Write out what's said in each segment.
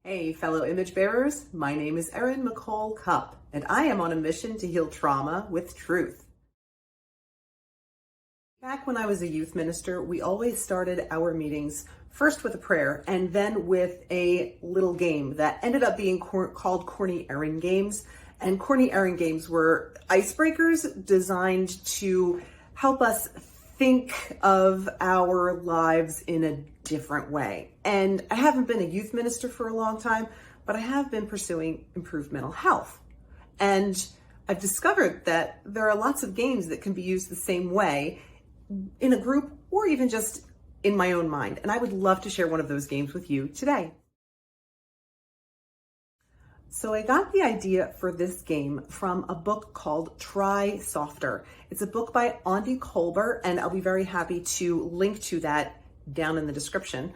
Hey, fellow image bearers, my name is Erin McCall Cupp, and I am on a mission to heal trauma with truth. Back when I was a youth minister, we always started our meetings first with a prayer and then with a little game that ended up being called Corny Erin Games. And Corny Erin Games were icebreakers designed to help us think of our lives in a different way. And I haven't been a youth minister for a long time, but I have been pursuing improved mental health. And I've discovered that there are lots of games that can be used the same way in a group or even just in my own mind. And I would love to share one of those games with you today. So I got the idea for this game from a book called Try Softer. It's a book by Andy Colbert, and I'll be very happy to link to that down in the description.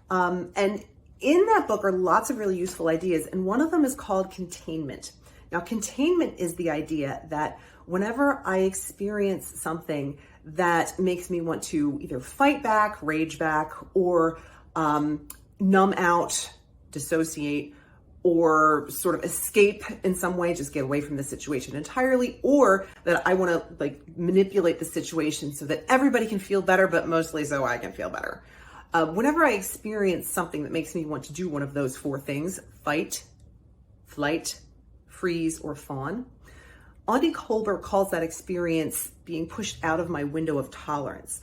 And in that book are lots of really useful ideas, and one of them is called containment. Now, containment is the idea that whenever I experience something that makes me want to either fight back, rage back, or numb out, dissociate, or sort of escape in some way, just get away from the situation entirely, or that I want to manipulate the situation so that everybody can feel better, but mostly so I can feel better. Whenever I experience something that makes me want to do one of those four things, fight, flight, freeze, or fawn, Andy Colbert calls that experience being pushed out of my window of tolerance.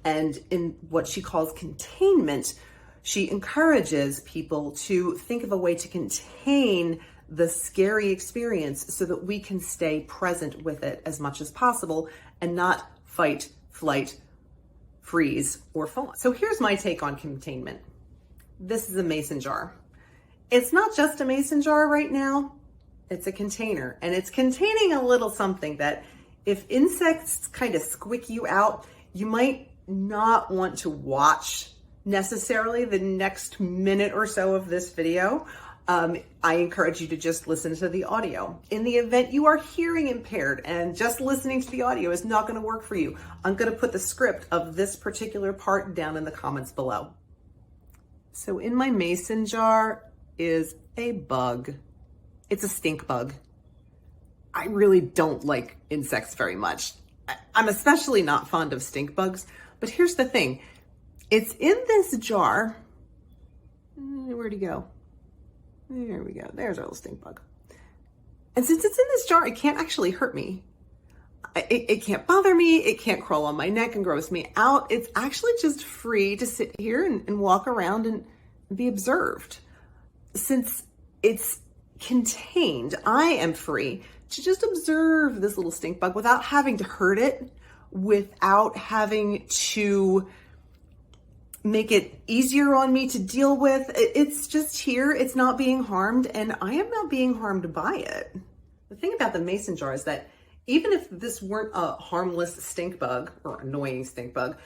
And in what she calls containment, she encourages people to think of a way to contain the scary experience so that we can stay present with it as much as possible and not fight, flight, freeze, or fawn. So here's my take on containment. This is a mason jar. It's not just a mason jar right now, it's a container, and it's containing a little something that if insects kind of squick you out, you might not want to watch necessarily the next minute or so of this video. I encourage you to just listen to the audio. In the event you are hearing impaired and just listening to the audio is not going to work for you, I'm going to put the script of this particular part down in the comments below. So in my mason jar is a bug. It's a stink bug. I really don't like insects very much. I'm especially not fond of stink bugs, but here's the thing. It's in this jar. Where'd he go? There we go. There's our little stink bug. And since it's in this jar, it can't actually hurt me. It can't bother me. It can't crawl on my neck and gross me out. It's actually just free to sit here and walk around and be observed. Since it's contained, I am free to just observe this little stink bug without having to hurt it, without having to make it easier on me to deal with. It's just here, it's not being harmed, and I am not being harmed by it. The thing about the mason jar is that even if this weren't a harmless stink bug or annoying stink bug,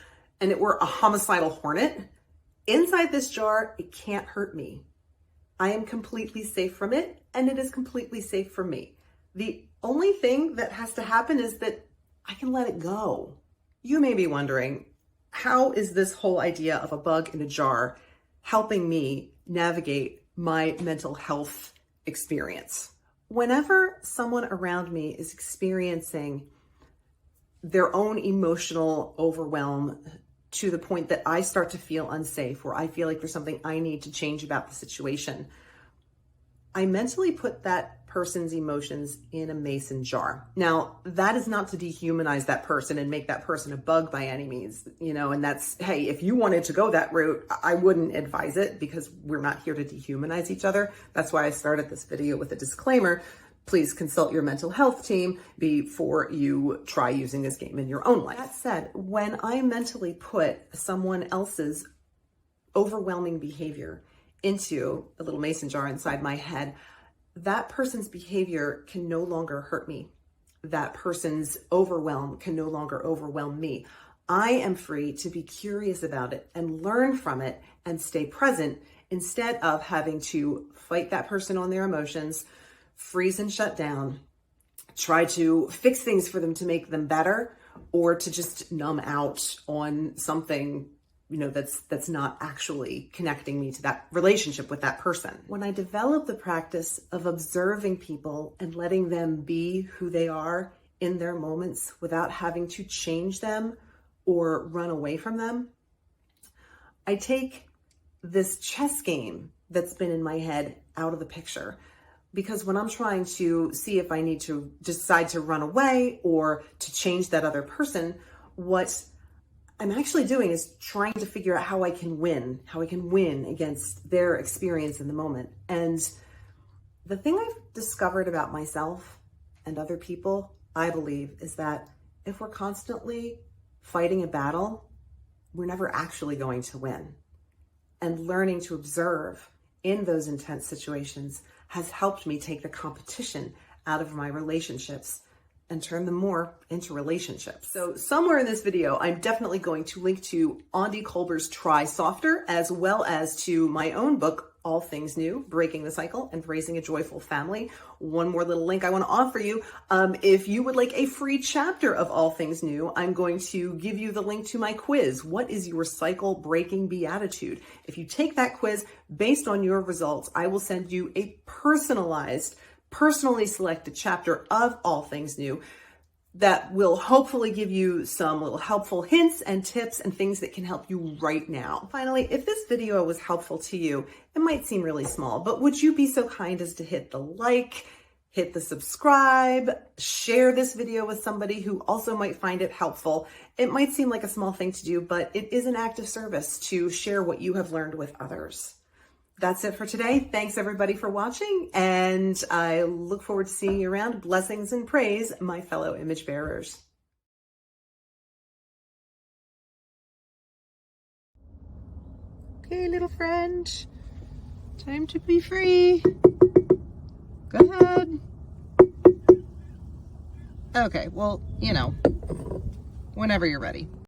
and it were a homicidal hornet, inside this jar, it can't hurt me. I am completely safe from it, and it is completely safe from me. The only thing that has to happen is that I can let it go. You may be wondering, how is this whole idea of a bug in a jar helping me navigate my mental health experience? Whenever someone around me is experiencing their own emotional overwhelm to the point that I start to feel unsafe, or I feel like there's something I need to change about the situation, I mentally put that person's emotions in a mason jar. Now, that is not to dehumanize that person and make that person a bug by any means, and that's, hey, if you wanted to go that route, I wouldn't advise it because we're not here to dehumanize each other. That's why I started this video with a disclaimer. Please consult your mental health team before you try using this game in your own life. That said, when I mentally put someone else's overwhelming behavior into a little mason jar inside my head, that person's behavior can no longer hurt me. That person's overwhelm can no longer overwhelm me. I am free to be curious about it and learn from it and stay present instead of having to fight that person on their emotions, freeze and shut down, try to fix things for them to make them better, or to just numb out on something that's not actually connecting me to that relationship with that person. When I develop the practice of observing people and letting them be who they are in their moments without having to change them or run away from them, I take this chess game that's been in my head out of the picture. Because when I'm trying to see if I need to decide to run away or to change that other person, what I'm actually doing is trying to figure out how I can win against their experience in the moment. And the thing I've discovered about myself and other people, I believe, is that if we're constantly fighting a battle, we're never actually going to win. And learning to observe in those intense situations has helped me take the competition out of my relationships and turn them more into relationships. So somewhere in this video, I'm definitely going to link to Aundi Kolber's Try Softer, as well as to my own book, All Things New, Breaking the Cycle and Raising a Joyful Family. One more little link I want to offer you. If you would like a free chapter of All Things New, I'm going to give you the link to my quiz. What is your cycle breaking beatitude? If you take that quiz, based on your results, I will send you a personally selected chapter of All Things New that will hopefully give you some little helpful hints and tips and things that can help you right now. Finally, if this video was helpful to you, it might seem really small, but would you be so kind as to hit the like, hit the subscribe, share this video with somebody who also might find it helpful. It might seem like a small thing to do, but it is an act of service to share what you have learned with others. That's it for today. Thanks everybody for watching, and I look forward to seeing you around. Blessings and praise, my fellow image bearers. Okay, little friend, time to be free. Go ahead. Okay, well, whenever you're ready.